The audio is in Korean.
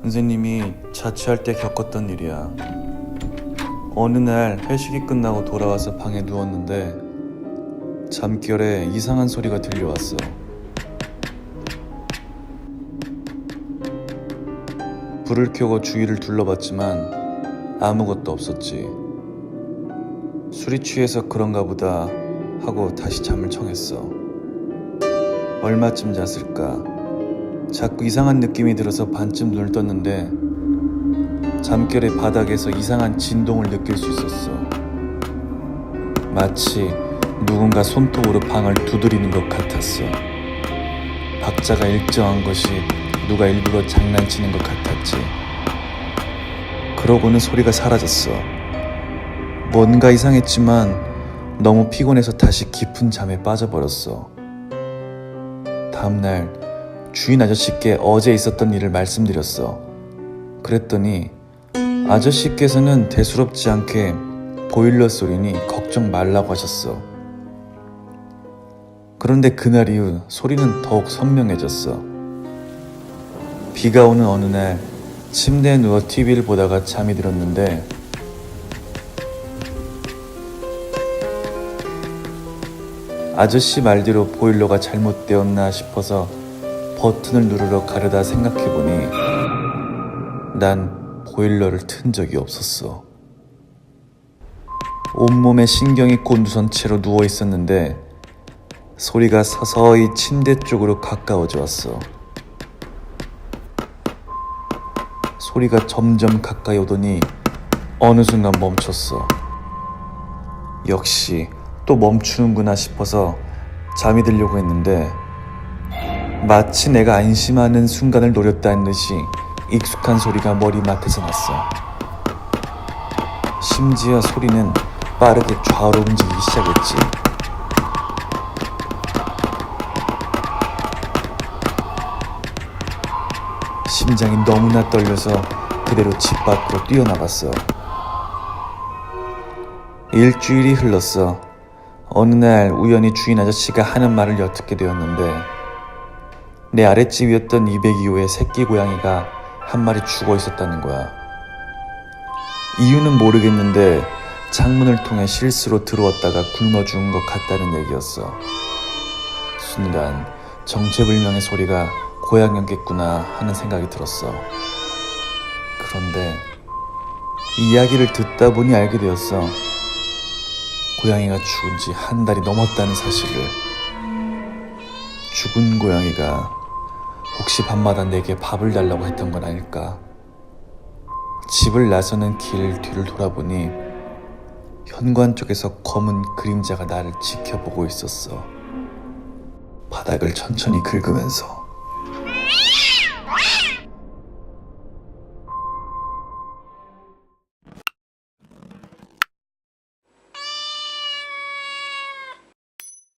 선생님이 자취할 때 겪었던 일이야. 어느 날 회식이 끝나고 돌아와서 방에 누웠는데 잠결에 이상한 소리가 들려왔어. 불을 켜고 주위를 둘러봤지만 아무것도 없었지. 술이 취해서 그런가 보다 하고 다시 잠을 청했어. 얼마쯤 잤을까? 자꾸 이상한 느낌이 들어서 반쯤 눈을 떴는데 잠결에 바닥에서 이상한 진동을 느낄 수 있었어. 마치 누군가 손톱으로 방을 두드리는 것 같았어. 박자가 일정한 것이 누가 일부러 장난치는 것 같았지. 그러고는 소리가 사라졌어. 뭔가 이상했지만 너무 피곤해서 다시 깊은 잠에 빠져버렸어. 다음날 주인 아저씨께 어제 있었던 일을 말씀드렸어. 그랬더니 아저씨께서는 대수롭지 않게 보일러 소리니 걱정 말라고 하셨어. 그런데 그날 이후 소리는 더욱 선명해졌어. 비가 오는 어느 날 침대에 누워 TV를 보다가 잠이 들었는데 아저씨 말대로 보일러가 잘못되었나 싶어서 버튼을 누르러 가려다 생각해보니 난 보일러를 튼 적이 없었어. 온몸에 신경이 곤두선 채로 누워있었는데 소리가 서서히 침대 쪽으로 가까워져 왔어. 소리가 점점 가까이 오더니 어느 순간 멈췄어. 역시 또 멈추는구나 싶어서 잠이 들려고 했는데 마치 내가 안심하는 순간을 노렸다는 듯이 익숙한 소리가 머리맡에서 났어. 심지어 소리는 빠르게 좌우로 움직이기 시작했지. 심장이 너무나 떨려서 그대로 집 밖으로 뛰어나갔어. 일주일이 흘렀어. 어느 날 우연히 주인 아저씨가 하는 말을 엿듣게 되었는데 내 아랫집이었던 202호의 새끼 고양이가 한 마리 죽어 있었다는 거야. 이유는 모르겠는데 창문을 통해 실수로 들어왔다가 굶어 죽은 것 같다는 얘기였어. 순간 정체불명의 소리가 고양이였겠구나 하는 생각이 들었어. 그런데 이야기를 듣다 보니 알게 되었어. 고양이가 죽은 지 한 달이 넘었다는 사실을. 죽은 고양이가 혹시 밤마다 내게 밥을 달라고 했던 건 아닐까. 집을 나서는 길 뒤를 돌아보니 현관 쪽에서 검은 그림자가 나를 지켜보고 있었어. 바닥을 천천히 긁으면서.